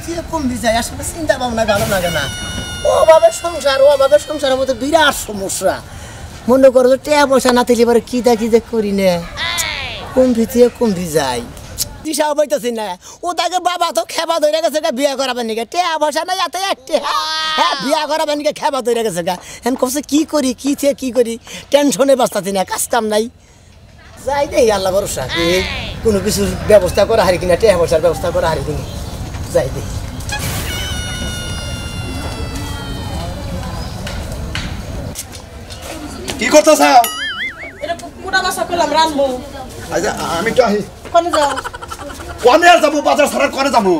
থেকে কম যায় আসলে চিন্তা ভাবনা ভালো লাগে না অভাবে সংসারের মধ্যে বিরাট সমস্যা মনে করো যে টাকা পয়সা না থাকলে এবারে কি যে করি না কমবি থেকে কমবি যায় দিশা বইতেছি না ও তাকে বাবা তো খেবা ধরে গেছে বিয়া করাবেন নাকি টাকা পয়সা নাই এত একটি হ্যাঁ বিয়া করাবেন নাকি খেবা ধরে গেছে গা এখন কছে কি করি কি করি টেনশনে বাঁচতাছি না কাজ কাম নাই যাই দেই আল্লাহ ভরসা কোনো কিছু ব্যবস্থা করা হারি কিনা টাকা পয়সার ব্যবস্থা করা হারি কিনা যাই দেই কি করতেছ এটা পুরা মাছ পেলাম রানবো আচ্ছা আমি তো আহি কোনে যাও কোনে আর যাবো বাজার ছাড়া কোনে যাবো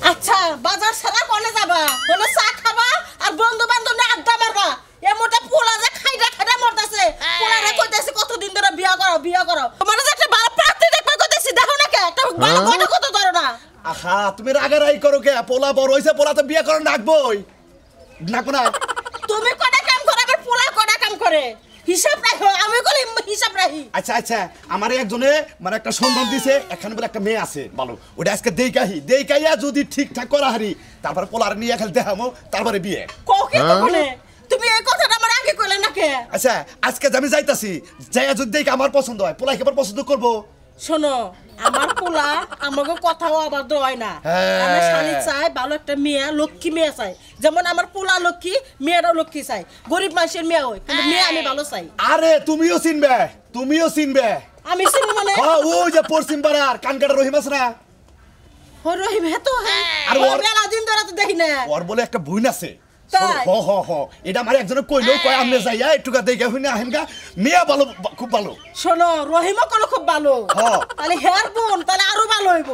আচ্ছা বাজার ছাড়া কোনে যাবা কোনে চা খাবা আর বন্ধু বান্ধব নিয়ে আড্ডা মারবা এ মোটা পোলা যে খাইটা মরতেছে পোলারে কইতেছে কতদিন ধরে বিয়া করো তোমার যে একটা ভালো প্রার্থী দেখবা কইতেছি দেখো না কে একটা ভালো গড় কত ধরো না আহা তুমি রাগারাই করো কে পোলা বড় হইছে পোলা তো বিয়া করে নাকবই নাকো না তুমি কটা কাম করে আর পোলা কটা কাম করে হিসাব রাখো আমি কই হিসাব রাখি আচ্ছা আমার একজনে মানে একটা সন্ধান দিছে এখানে বলে একটা মেয়ে আছে ভালো ওটা আজকে দেইকাইয়া যদি ঠিকঠাক করা হারি তারপর পোলার নিয়ে খেলতে দেখামো তারপরে বিয়ে কোকে তো কোনে তুমি এই কথাটা আমার আগে কইলে না কে আচ্ছা আজকে আমি যাইতাছি যাইয়া যদি দেখ আমার পছন্দ হয় পোলা কেবল পছন্দ করবো শোনো আমার পোলা আমাকে কথাও অবাধ্য হয় না আমি শালি চাই ভালো একটা মেয়ে লক্ষ্মী মেয়ে চাই যেমন আমার পোলা লক্ষ্মী মেয়েরাও লক্ষ্মী চাই গরিব মানুষের মেয়ে হয় কিন্তু মেয়ে আমি ভালো চাই আরে তুমিও চিনবে আমি চিনি মানে ওই যে পশ্চিম পাড়ার কানকাটা রহিম আছে না রহিম হে তো হ্যাঁ আর ওর মেলা দিন ধরে তো দেখি না ওর বলে একটা বোন আছে তাই? এটা আমার একজনে কইলো কয় আমনে যাইয়া একটুকা দেখে হইনা আহেনগা মেয়ে ভালো খুব ভালো শোনো রহিমও কোনো খুব ভালো হ্যাঁ। তাহলে হেয়ার বোন তাহলে আরো ভালো হইব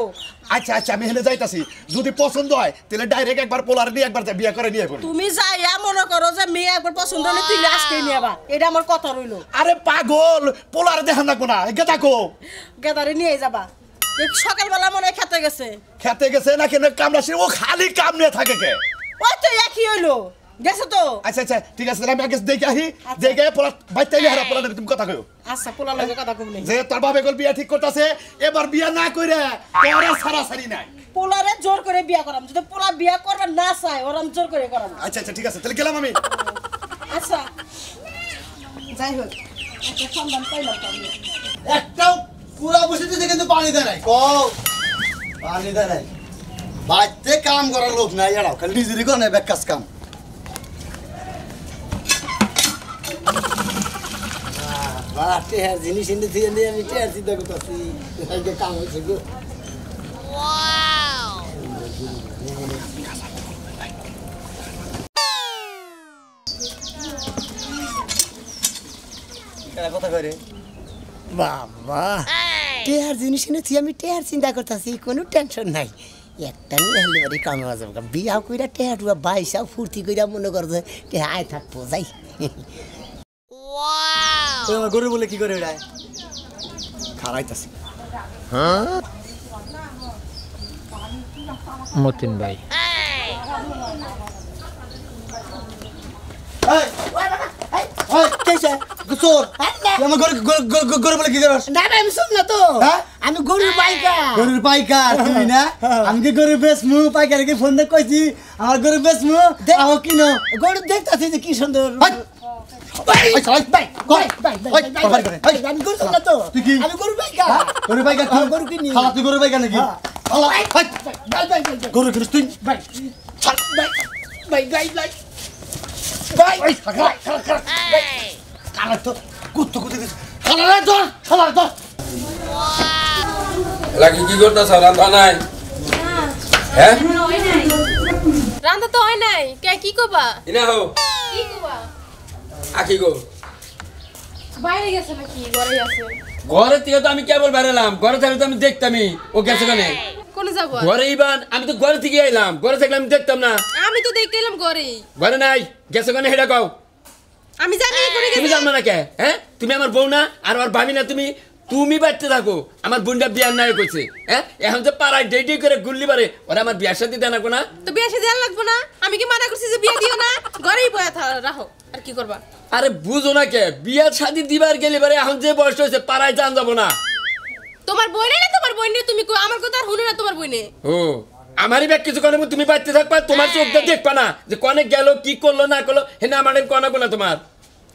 আচ্ছা আমি হেলে যাইতাছি যদি পছন্দ হয় তাহলে ডাইরেক্ট একবার পোলার নিয়ে একবার বিয়ে করে নিয়ে পড়ি তুমি যাইয়া মনে করো যে মেয়ে একবার পছন্দ হলে তুই আজকে নিয়ে আবা এটা আমার কথা রইলো আরে পাগল পোলার দেখান রাখবো না এগে থাকো গেদারে নিয়ে যাবা সকালবেলা মনে হয় খেতে গেছে না কেন কামড়াছি ও খালি কাম নিয়ে থাকে কে ওই তো একই হইলো গেছে তো আচ্ছা ঠিক আছে আমি আগে দেখে আহি দেখে পোলা বাইতে হারা পোলা তুমি কথা কইও আচ্ছা পোলা লাগে কথা কম নেই যে তোর বাবা গল বিয়া ঠিক করতেছে এবার বিয়া না কইরা তোরা সারাসারি নাই পোলারে জোর করে বিয়া করাম যদি পোলা বিয়া করবে না চায় ওরম জোর করে করাম আচ্ছা ঠিক আছে তাহলে গেলাম আমি আচ্ছা যাই হোক একটা সন্ধান পাইলাম একটাও পুরা বসে দিতে কিন্তু পানি দেয় নাই পানি দেয় নাই বাড়িতে কাম করার লোক নাই এরাও খালি নিজেরই করে নেই বেকাজ কাম টেহার জিনিস এনে দিয়ে নিয়ে আমি টেহার চিন্তা করতেছি কাম হয়েছে গো কথা করে বাবা টেহার জিনিস এনেছি আমি টেহার চিন্তা করতেছি কোনো টেনশন নাই একটা নিয়ে হলে বাড়ি কামে যাবো বিয়া কইরা টেহা টুয়া বাইসা ফুর্তি কইরা মনে করছে টেহা আয় থাকবো যাই গরু বলে কি করে ওটায় খারাইতাছি মতিন ভাই আমি গরুর পাইকার তুমি না আমি কি গরু বেচমু পাইকার ফোন দিয়ে কইছি আমার গরু বেচমু দেখো কিনো গরু দেখতেছি যে কি সুন্দর কি করতেছ রান্না নাই হ্যাঁ রান্না তো হয় নাই কে কি কবা ইনা হো কি কবা আকি গো বাইরে গেছে নাকি ঘরে আছে ঘরে থেকে তো আমি কেবল বেরালাম ঘরে থাকলে তো আমি দেখতামই ও গেছে কেনে কোনে যাব ঘরে ইবান আমি তো ঘরে থেকে আইলাম ঘরে থাকলে আমি দেখতাম না আমি তো দেখতে এলাম ঘরে ঘরে নাই গেছে কেনে হেডা কও আমি জানি করে তুমি জানো না কে হ্যাঁ তুমি আমার বউ না আর আমার ভাবি না তুমি বাড়তে থাকো আমার বোনটা বিয়ার নাই কইছে হ্যাঁ এখন যে পাড়ায় ডেডি করে গুল্লি পারে ওরা আমার বিয়ার সাথে দেনা কোনা তো বিয়া সাথে দেন লাগবো না আমি কি মানা করছি যে বিয়া দিও না ঘরেই বয়া রাখো আর কি করবা আরে বুঝো না কে বিয়ার শাদি দিবার গেলে পারে এখন যে বয়স হয়েছে পাড়ায় জান যাবো না তোমার বই নেই না তোমার বই নেই তুমি আমার কথা আর শুনে না তোমার বই নেই ও আমারই ব্যাগ কিছু করে তুমি বাড়তে থাকবা, তোমার চোখটা দেখবা না যে কনে গেল কি করলো না করলো, হে না আমার কনে কোনা তোমার।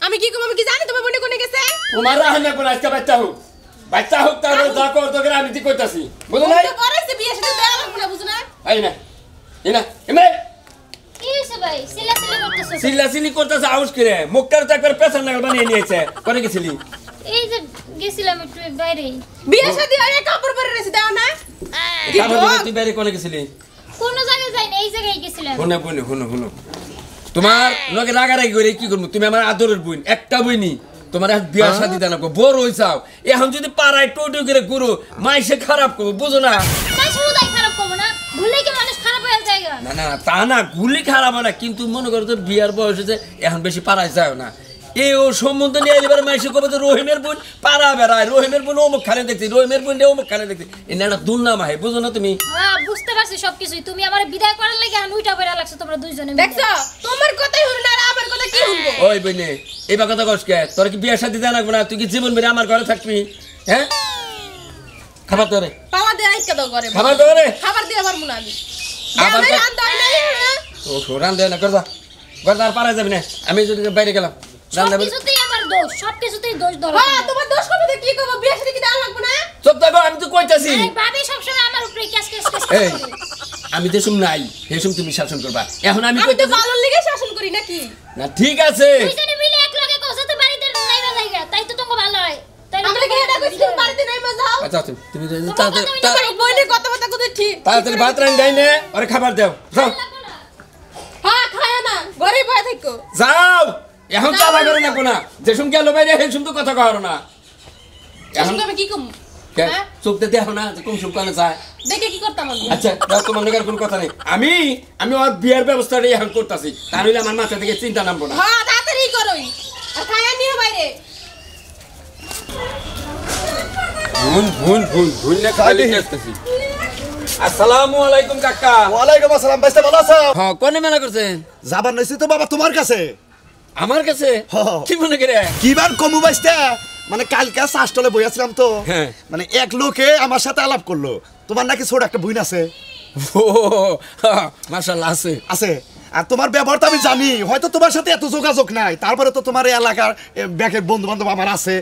আমি কি করব, আমি কি জানি তোমার বোনে কোনে গেছে? তোমার রান্না কোন আজকে বাচ্চা হোক তারপরে যা কর তোকে আমি ঠিক করতেছি, বুঝো নাই? তো করেছে বিয়ে সাথে দেয়া লাগবে না, বুঝো না? এই না এই না এমে কি হইছে ভাই? সিলাসিলি করতেছো? সিল্লাসিলি করতেছে আউস করে, মুখটার তো একবার পেছন নাগাল বানিয়ে নিয়েছে। করে গেছিলি? এই যে গেছিলাম একটু বাইরে। বিয়ে সাথে ওই কাপড় পরে রেছে দাও না? কি কাপড় বল? পরে তুই বাইরে করে গেছিলি? কোন জায়গায় যাই না, এই জায়গায় গেছিলাম। শুনো তোমার লগে রাগারাগি করে কি করবো? তুমি আমার আদরের বোন, একটা বইনি, তোমার আর বিয়া শাদি দেন বড় হইছাও, এখন যদি পাড়ায় টোটো করে ঘুরো মাইসে খারাপ করবো, বুঝো না? তাই শুরুটাই খারাপ করবো না, ভুলে কি মানুষ খারাপ হয়ে যায়? না না তা না, গুলি খারাপ হয় না, কিন্তু মনে করো তো বিয়ার বয়স হয়েছে, এখন বেশি পাড়ায় যায় না। এই ও সম্বন্ধ নিয়ে এবার মাইসে কবে তো রহিমের বোন পাড়া বেড়ায়, রহিমের বোন অমুক খানে দেখছি, রহিমের বোন অমুক খানে দেখছি, এটা একটা দুর্নাম হয়, বুঝো না তুমি? হ্যাঁ বুঝতে পারছি সবকিছুই। তুমি আমার বিদায় করার লাগে এখন উইটা বেড়া লাগছে তোমরা দুইজনে মিলে। দেখছো তোমার কথাই হলো না, আর আমার কথা কি শুনবো? ওই বইনে এবার কথা কস কে? তোর কি বিয়ার সাথে দেওয়া লাগবে না? তুই কি জীবন বেড়ে আমার ঘরে থাকবি? হ্যাঁ খাবার তোরে, পাওয়া দেয় আইকা দাও করে খাবার তোরে, খাবার দিয়ে পারবো না আমি। আবার আমি রান দাও না। ও রান দেয় না, করবা করবা আর পারা যাবে না। আমি যদি বাইরে গেলাম রান দেবে, সবকিছুতেই আমার দোষ, সবকিছুতেই দোষ ধরো। হ্যাঁ তোমার দোষ হবে তো কি করব? বিয়ে সাথে কি দেওয়া লাগবে না? চুপ থাকো, আমি তো কইতাছি। এই ভাবি সবসময় আমার উপরে কেস কেস কেস এই করে। আমি দেশুম নাই, হেসুম তুমি শাসন করবা। এখন আমি আমি তো কইতাছি ভালোর লেগে শাসন করি নাকি? না, ঠিক আছে দুইজনে মিলে এক লগে কইছো তো বাড়িতে নাইবা যাইগা, তাই তো তোমাকে ভালো হয়। তাই আমরা কি এটা কইছি তুমি বাড়িতে নাই মজাও? আচ্ছা তুমি তোমার বইনের কথা কথা ঠিক। তাড়াতাড়ি ভাত রান দেয় নে, আরে খাবার দাও, যাও হ্যাঁ খায় না, ঘরে বসে থাকো। যাও। এখন চালা করে না কোনা, যেসুম গেল বাইরে হেসুম তো কথা কর না। এখন এখন আমি কি করব? কে হ্যাঁ? চোখ দিতে দেখো না যে কোন সুখ কানে চায়। দেখে কি করতাম আমি? আচ্ছা দাও, তোমার নাকি আর কোনো কথা নেই। আমি ওর বিয়ের ব্যবস্থাটা এখন করতেছি, তা নইলে আমার মাথা থেকে চিন্তা নামবো না। হ্যাঁ তাড়াতাড়ি করোই, আর খায় নিও বাইরে। ভুল না খালি আসতেছি। আসসালামু আলাইকুম কাকা। ওয়ালাইকুম আসসালাম, ভাইস্তা ভালো আছো? হ্যাঁ কোনে মেলা করছেন? যাবার নইছি তো বাবা তোমার কাছে। আমার কাছে? হ্যাঁ। কি মনে করে? কিবার কমু ভাইস্তা, মানে কালকে শাসটলে বইয়াছিলাম তো, হ্যাঁ। মানে এক লোকে আমার সাথে আলাপ করলো, তোমার নাকি ছোট একটা বোন আছে। ও মাশাআল্লাহ আছে। আছে, আর তোমার ব্যবহার তো আমি জানি, হয়তো তোমার সাথে এত যোগাযোগ নাই, তারপরে তো তোমার এই এলাকার ব্যাকের বন্ধু বান্ধব আমার আছে,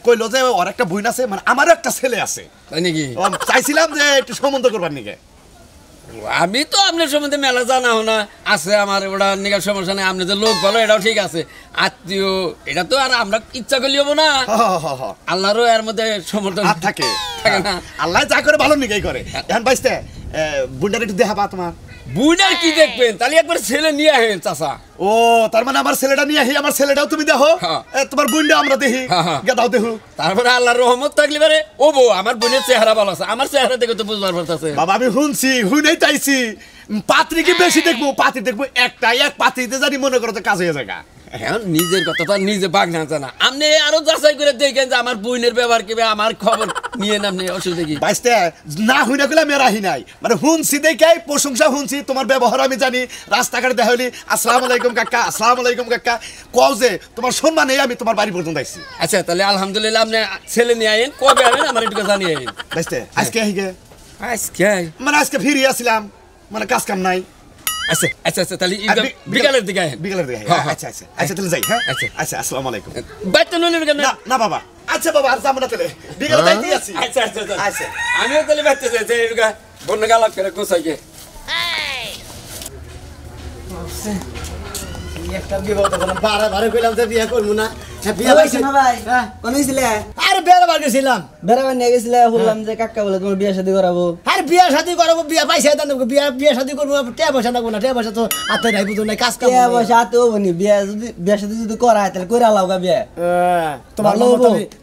কইলো যে ওর একটা বোন আছে, মানে আমারও একটা ছেলে আছে। তাই নাকি? চাইছিলাম যে একটু সম্বন্ধ করবার নিকে। আমি তো আপনার সম্বন্ধে মেলা জানা না আছে, আমার ওটা নিকার সমস্যা নেই। আপনি যে লোক বলো এটাও ঠিক আছে, আত্মীয় এটা তো আর আমরা ইচ্ছা করলে হবো না, আল্লাহরও এর মধ্যে সমর্থন থাকে থাকে না। আল্লাহ যা করে ভালো নিকেই করে। এখন বাইস্তে বুনটার একটু দেখাবা তোমার। বুইনার কি দেখবেন, তাহলে একবার ছেলে নিয়ে আসেন চাচা। ও তার মানে আমার ছেলেটা নিয়ে আহি, আমার ছেলেটাও তুমি দেখো, হ্যাঁ। তোমার বোনটা আমরা দেখি, হ্যাঁ। দাও দেখো। তারপরে আল্লাহর রহমত থাকলে পারে ও বউ আমার বোনের চেহারা ভালো আছে, আমার চেহারা দেখে তো বুঝবার পারতেছে। বাবা আমি শুনছি, শুনেই চাইছি, পাত্রী কি বেশি দেখবো? পাত্রী দেখবো একটা, এক পাত্রীতে জানি মনে করো তো কাজ হয়ে যায়। হ্যাঁ নিজের কথা তো নিজে বাঘ না জানা, আপনি আরো যাচাই করে দেখেন যে আমার বোনের ব্যবহার কি, আমার খবর নিয়ে আপনি অসুবিধা কি? বাইস্তে না হুইনা গেলে আমি রাহি নাই, মানে শুনছি দেখাই প্রশংসা শুনছি, তোমার ব্যবহার আমি জানি, রাস্তাঘাটে দেখা হলি আসসালামু আলাইকুম কাকা, আসসালামু আলাইকুম কাকা কও যে তোমার সম্মানে আমি তোমার বাড়ি পর্যন্ত আইছি। আচ্ছা তাহলে আলহামদুলিল্লাহ, আপনি ছেলে নিয়ে আইন, কবে আইন আমার একটু জানিয়ে আইন। বাইস্তে আজকে আহিগে, আজকে মানে আজকে ফিরে আসছিলাম, মানে কাজ কাম নাই। আচ্ছা আচ্ছা আচ্ছা তাহলে বিকালের দিকে আইন। বিকালের দিকে, হ্যাঁ, হ্যাঁ। আচ্ছা আচ্ছা আচ্ছা তাহলে যাই। হ্যাঁ আচ্ছা। আচ্ছা আসসালামু আলাইকুম। বাইতে নলের কেন? না না বাবা, আচ্ছা বাবা আর যাবো না তাহলে, বিকালে যাইতেই আছি। আচ্ছা আচ্ছা আচ্ছা আচ্ছা। আমিও তাহলে বাইতে যাই, এরকা বন্য গালাপ করে গোছাই গে। একটা বিবাহ তো করলাম, বারে কইলাম যে বিয়ে করবো না, বিয়ে পাইছে না ভাই? কোন হইছিলে? আরে বেড়াবার গেছিলাম। বেড়াবার নিয়ে গেছিলে, বললাম যে কাকা বলে তোমার বিয়ে শাদী করাবো। আরে বিয়ে শাদী করবো, বিয়ে পাইছে বিয়ে শাদী করবো, টিয়া পয়সা লাগবো না, টিয়া পয়সা তো হাতে নাই, বুঝো নাই, কাজ কাম কে বসে হাতে হবো নি, বিয়ে শাদী যদি করা হয় তাহলে কইরা লাও গা বিয়ে।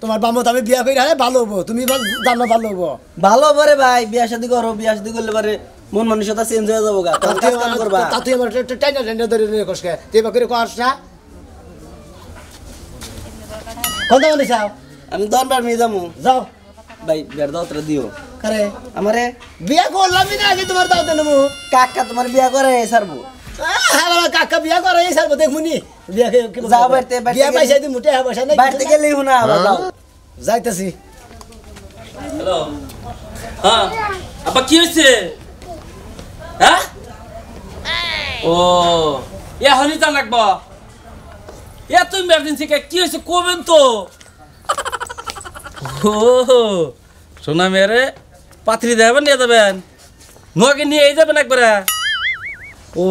তোমার বামত আমি বিয়ে করি ভালো হবো, তুমি জানো ভালো হবো। ভালো পরে ভাই, বিয়ে শাদী করো, বিয়ে শাদী করলে পরে মন মানসিকতা চেঞ্জ হয়ে যাবো গা, তখন কাজ কাম করবা। তুই আমার টাইনা ধরে নিয়ে কষকে তুই বা করে কস না। কত মানে চাও? আমি দরবার নিয়ে যাবো। যাও ভাই বিয়ের দাওয়াতটা দিও করে, আমারে। বিয়ে করলামই না, আগে তোমার দাও দেবো। কাকা তোমার বিয়ে করে ছাড়বো। হ্যাঁ কাকা বিয়ে করে এই সারবো, দেখুনি বিয়ে যাও বাড়িতে, বিয়ে পয়সা দিই, মুটে হ্যাঁ পয়সা নাই, বাড়িতে গেলেই হুনা আবার যাও। যাইতেছি। হ্যালো, হ্যাঁ আপা কি হয়েছে? হ্যাঁ ও এখনই তা লাগবো এত ইমার্জেন্সি কি হয়েছে কবেন তো ও সোনা মেরে পাত্রী দেবেন নিয়ে যাবেন নোয়াকে নিয়ে যাবেন একবারে ও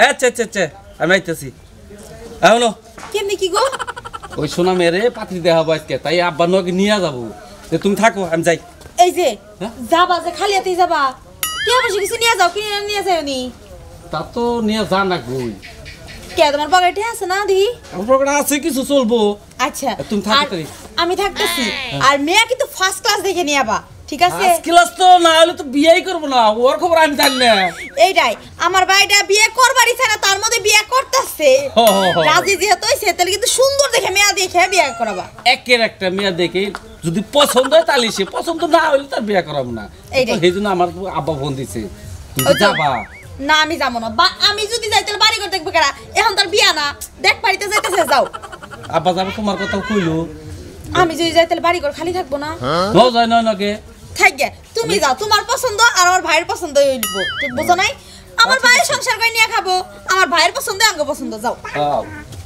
আচ্ছা আচ্ছা আচ্ছা আমি আইতেছি এখনো কেমনি কি গো ওই সোনা মেরে পাত্রী দেখাবো আজকে তাই আব্বা নোয়াকে নিয়ে যাবো তুমি থাকো আমি যাই এই যে হ্যাঁ? যাবা যে খালি হাতেই যাবা কে বসে কিছু নিয়ে যাও কিনে নিয়ে যাও নি তা তো নিয়ে যা না গই কে তোমার পকেটে আছে না দি আমার আছে কিছু চলবো আচ্ছা তুমি থাকো আর তাই। আমি থাকতেছি আর মেয়ে কিন্তু ফার্স্ট ক্লাস দেখে নিয়ে আবা ঠিক আছে ফার্স্ট ক্লাস তো না হলে তো বিয়েই করবো না ওর খবর আমি জানি না এইটাই আমার ভাইটা বিয়ে করবার ইচ্ছা না তার মধ্যে বিয়ে করতেছে হো, হো, হো। রাজি যেহেতু হইছে তাহলে কিন্তু সুন্দর দেখে মেয়ে দেখে বিয়ে করাবা একের একটা মেয়ে দেখে যদি পছন্দ হয় তাহলে সে পছন্দ না হলে তার বিয়ে করাবো না এইটাই। সেই জন্য আমার আব্বা ফোন দিছে তুমি ওই তো। যাবা না আমি যাবো না আমি যদি যাই তাহলে বাড়ি করে দেখবো কেনা এখন তার বিয়া না দেখ বাড়িতে যাইতেছে যাও আব্বা যাবো তোমার কথা কইলো আমি যদি যাই তাহলে বাড়ি করে খালি থাকবো না ন যায় নয় নাকি থাকবে তুমি যাও তোমার পছন্দ আর আমার ভাইয়ের পছন্দ হইব ঠিক বুঝো নাই আমার ভাইয়ের সংসার করে নিয়ে খাবো আমার ভাইয়ের পছন্দ আঙ্গ পছন্দ যাও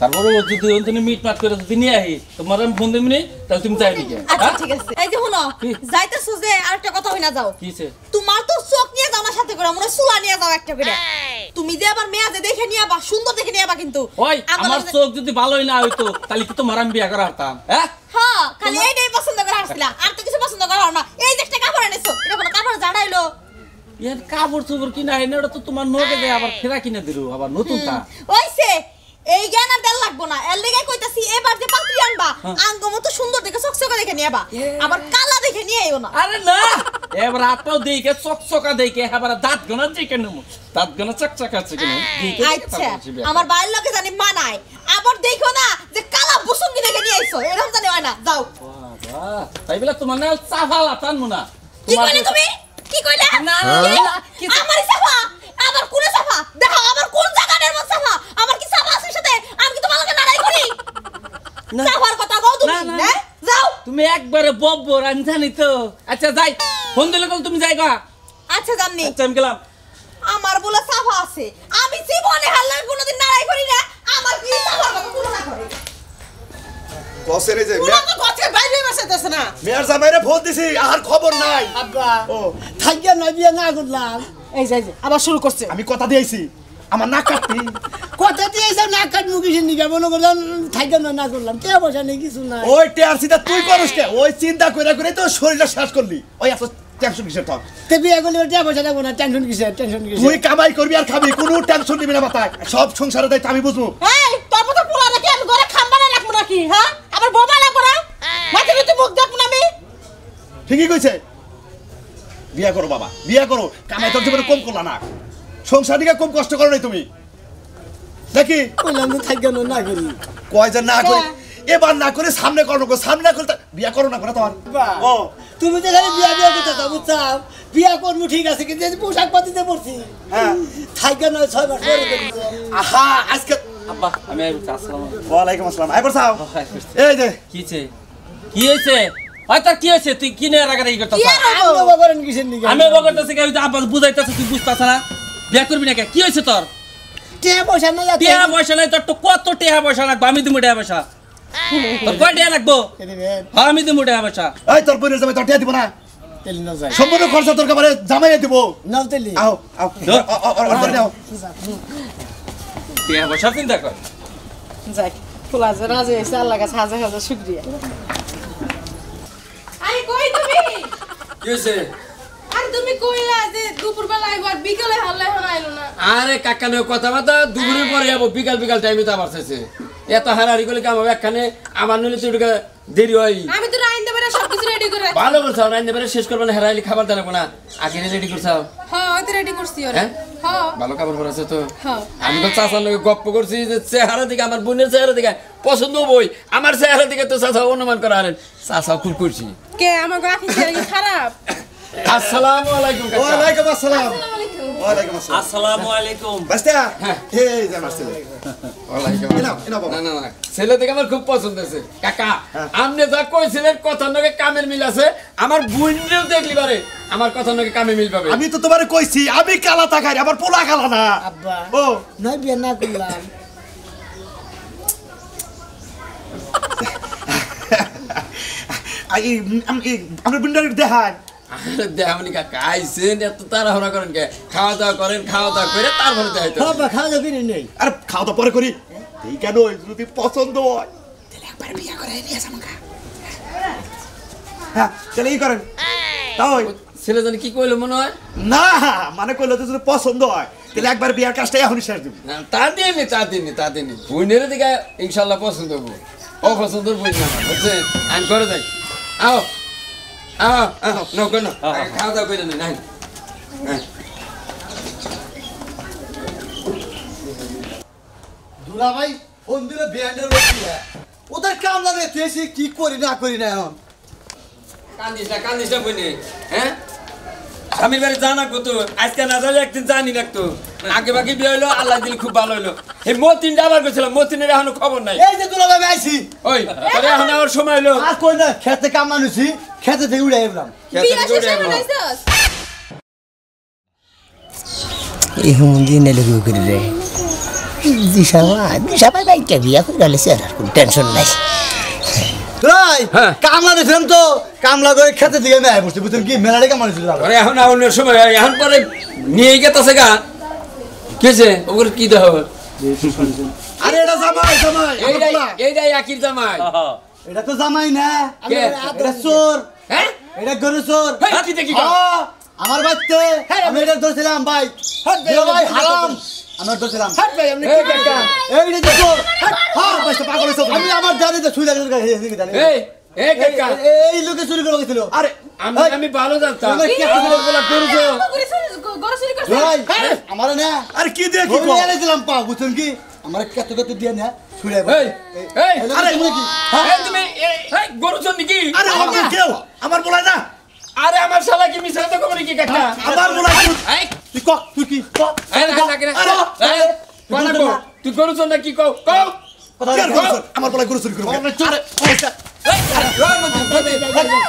তারপরে ও যদি তুমি মিট মাট করে যদি নিয়ে আহি তোমার আমি ফোন দিবনি তাহলে তুমি যাই নাকি আচ্ছা ঠিক আছে এই যে শুনো কি? যাইতেছো যে আরেকটা কথা হই না যাও কিছে তোমার তো চোখ নিয়ে যাও না সাথে করে মনে হয় চুলা নিয়ে যাও একটা করে তুমি যে আবার মেয়ে যে দেখে নিয়ে আবা সুন্দর দেখে নিয়ে আবা কিন্তু ওই আমার চোখ যদি ভালোই না হইতো তাহলে কি তোমার আমি বিয়ে করা হতাম হ্যাঁ হ্যাঁ খালি এইটাই পছন্দ করে আসছিলা আর তো কিছু পছন্দ করো না এই যে একটা কাপড় এনেছো এটা কোনো কাপড় জানাইলো এর কাপড় চোপড় কিনা হয় না ওটা তো তোমার নোকে দেয় আবার ফেরা কিনে দিল আবার নতুনটা ওইছে এই জ্ঞান আর দেল লাগবো না এর লেগে কইতাছি এবার যে পাত্রী আনবা আঙ্গ মতো সুন্দর দেখে চকচকা দেখে নিয়ে আবা আবার কালা দেখে নিয়ে আইও না আরে না এবার আপনাও দেখে চকচকা দেখে এবার দাঁত গোনা দেখে নেবো দাঁত গোনা চকচকা আছে কেন আচ্ছা আমার বাইরের লোকে জানি মানায় আবার দেখো না যে কালা বসুঙ্গি দেখে নিয়ে আইছো এরকম জানি হয় না যাও তাই বলে তোমার না চাফালা টানবো না কি কইলে তুমি কি কইলে না, কি? আমার সাফা আমার কোন সাফা দেখো আমার কোন জায়গাটার মধ্যে সাফা আমার কি সাফা আছে সাথে আমি কি তোমার লগে লড়াই করি না। সাফার কথা কও তুমি না, না, হ্যাঁ যাও তুমি একবারে বব্বর আমি জানি তো আচ্ছা যাই ফোন দিলে কল তুমি যাই গা আচ্ছা জানি আচ্ছা আমি গেলাম আমার বলে সাফা আছে আমি জীবনে হাল্লা কোনোদিন লড়াই করি না আমার কি সাফার কথা কোন না করে বসের এই যে পুরো তো গছে বাইরে বসেতেছ না মেয়ার জামাইরে ফোন দিছি আর খবর নাই আব্বা ও থাকিয়া নয় বিয়ে না করলাম এই যে আবার শুরু করছে আমি কথা দিয়েছি আমার না কাটতি কথা দিয়ে এসব না কাট মুখের নিকে মনে করলাম থাকিয়া নয় না করলাম কে বসা নেই কিছু নাই ওই টেয়ার সিধা তুই করস কে ওই চিন্তা করে করে তো শরীরটা শেষ করলি ওই এত টেনশন কিসের তোর তে বিয়ে করলে টিয়া পয়সা দেবো না টেনশন কিসের টেনশন তুই কিসের কামাই করবি আর খাবি কোনো টেনশন নিবি না মাথায় সব সংসারে দায়িত্ব আমি বুঝবো এই তোর মতো পোলা নাকি আমি ঘরে খাম্বা না রাখবো নাকি হ্যাঁ আবার বোমা লাগবো না মাঝে মাঝে মুখ দেখবো না আমি ঠিকই কইছে বিয়া করো বাবা বিয়া করো কামাই তোর জীবনে কম করলা না সংসার দিকে কম কষ্ট করো নাই তুমি দেখি বললাম তো থাকিয়া নয় না করি কয় যে না করে এবার না করে সামনে করো না সামনে না করতে বিয়া করো না করে তোমার ও তুমি তো খালি বিয়া বিয়া করতে চাও বুঝছাও বিয়া করবো ঠিক আছে কিন্তু এই যে পোশাক পাতিতে পড়ছি হ্যাঁ থাকিয়া নয় 6 মাস পরে করি। আহা আজকে আব্বা আমি আসসালাম ওয়ালাইকুম আসসালাম আইবার চাও এই যে কিছে কি হয়েছে ওই তোর কি হয়েছে তুই কিনে রাগারাগি করতেছ আমি বাবা করেন কিসের নিকে আমি বলতেছি কি আব্বা বুঝাইতেছ তুই বুঝতাছ না বিয়া করবি না কে কি হয়েছে তোর টিয়া পয়সা নাই আর টেহা পয়সা নাই তোর তো কত টেহা পয়সা লাগবে আমি দিমু টেহা পয়সা তোর কয় টেহা লাগবো কে দিবেন হ্যাঁ আমি দিমু টেহা পয়সা এই তোর বোনের জামাই তোর টিয়া দিব না তেলি না যায় সম্পূর্ণ খরচা তোর কাছে জামাইয়ে দিব নাও তেলি আও আও অর্ডার নাও টেহা পয়সা চিন্তা কর যাই পোলা যে রাজি হয়েছে আল্লাহ কাছে হাজার হাজার শুক্রিয়া আরে কই তুমি কি হয়েছে আরে তুমি কইলা যে দুপুর বেলা আইবো আর বিকেলে হাল্লা এখন আইলো না আরে কাকা নো কথা বাতা দুপুরের পরে যাবো বিকাল বিকাল টাইমে তো আবার চাইছে এত হারাহারি করলে কাম হবে একখানে আমার নইলে তুই দেরি হয় আমি তো রাইন্দা বেরা সবকিছু রেডি করে রাখছি ভালো করছাও রাইন দেবে শেষ করবে না হেরাইলি খাবার দাঁড়াবো না আগে রেডি করছাও হ্যাঁ ওই তো রেডি করছি ওরে হ্যাঁ হ্যাঁ ভালো কাপড় পরে আছে তো হ্যাঁ আমি তো চাচার লোক গপ্প করছি যে চেহারা দিকে আমার বোনের চেহারা দিকে পছন্দ বই আমার চেহারা দিকে তো চাচা অনুমান করা হারেন চাচা খুব করছি কে আমার গাফি চেহারা কি খারাপ আসসালামু আলাইকুম কাকা ওয়ালাইকুম আসসালাম আসসালামু আলাইকুম ওয়ালাইকুম আসসালাম আসসালামু আলাইকুম বাস্তা হ্যাঁ। এই যে আমার ছেলে ওয়ালাইকুম এনাও এনাও বাবা না না না ছেলে থেকে আমার খুব পছন্দ হয়েছে কাকা হ্যাঁ। আপনি যা কইছিলেন কথার নগে কামের মিল আছে আমার বুইনরেও দেখলি পারে আমার কথার নগে কামে মিল পাবে আমি তো তোমারে কইছি আমি কালা তাকাই আমার পোলা কালা না আব্বা ও নয় বিয়ে না করলাম আমরা বিন্ডারি দেখান আরে দেখামনি কাকা আইছেন এত তাড়াহুড়া করেন কে খাওয়া দাওয়া করেন খাওয়া দাওয়া করে তারপরে দেখাইতে হবে। বাবা খাওয়া যাবি নেই আরে খাওয়া দাওয়া পরে করি এই কেন যদি পছন্দ হয় তাহলে একবার বিয়ে করে নিয়ে যাবো হ্যাঁ তাহলে এই করেন তাই ছেলে জানি কি কইলো মনে হয় না মানে কইলো তো যদি পছন্দ হয় তাহলে একবার বিয়ার কাজটা এখনই শেষ দিব না তা দিনই বুইনের দিকে ইনশাল্লাহ পছন্দ হবো অপছন্দ বুঝ না বুঝছেন আইন করে যাই আও আও আও নৌকো না খাওয়া দাওয়া করে নেই নাই দুলা ভাই ফোন দিলে ব্যান্ডের ওদের কামলা রেখে এসে কি করি না এখন কান্দিস না বুঝনি হ্যাঁ স্বামীর বাড়ি জানা কত আজকে না যাবে একদিন জানি রাখতো আগে বাকি বিয়ে হইলো আল্লাহ দিলে খুব ভালো হইলো এই মতিনটা আবার গেছিলাম মতিনের এখনো খবর নাই এই যে দুলা ভাই আইছি ওই তোরে এখন আমার সময় হইলো আর কই না খেতে কাম মানুষি খেতে থেকে উড়ে এলাম বিয়া শেষে বানাইছস এই হুমদি নেলে কি করে রে দিশা ভাই বাইকে বিয়া করে গেছে আর কোনো টেনশন নাই রাই হ্যাঁ। কামলা দেখলাম তো কামলা করে খেতে থেকে আমি আই বসছি বুঝছেন কি মেলারে কাম মানুষ তোরে এখন আমার সময় হয়, এখন পরে নিয়ে গেতেছে গা কেছে ওগুলো কি দেহ আরে এটা জামাই জামাই আমার পোলা। এইটাই আকির জামাই এটা তো জামাই না কে? এটা চোর হ্যাঁ এটা গরু চোর হেই, কি দেখি গা? হ্যাঁ, আমার বাচ্চা আমি এটা ধরছিলাম ভাই ভাই হারাম আমার ধরছিলাম এই কাকা এইটা তো চোর হ্যাঁ বাচ্চা পাগল হইছো তুমি। আমি আমার জানি তো ছুই লাগে এই কাকা এই লোকে চুরি করে গেছিল আরে আমি ভালো জানতাম আমার কি একটা বলা করেছো গরু চুরি করছিস ভাই আমার না আরে কি দিয়ে কি কি কর? এনেছিলাম পা বুঝছেন কি আমার কত কত দিয়ে না ছুড়ে এই এই আরে তুমি কি এই তুমি এই গরু চোর নাকি আরে আমার কেউ আমার বলাই না আরে আমার শালা কি মিছা তো কবি কি কাকা আমার বলাই এই তুই ক তুই কি ক এই না না এই কোনা কো তুই গরু চোর নাকি কও কও কথা কে গরু চোর? আমার বলাই গরু চুরি করবো আরে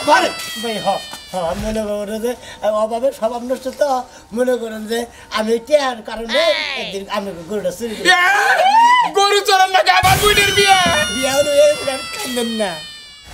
আরে ভাই মনে করেন যে অভাবে স্বভাব নষ্ট তো মনে করেন যে আমি টেয়ার কারণে একদিন আমি গরুটা চুরি করি গরু চোর নাকি আমার বুইনের বিয়ে বিয়া হলো কান্দেন না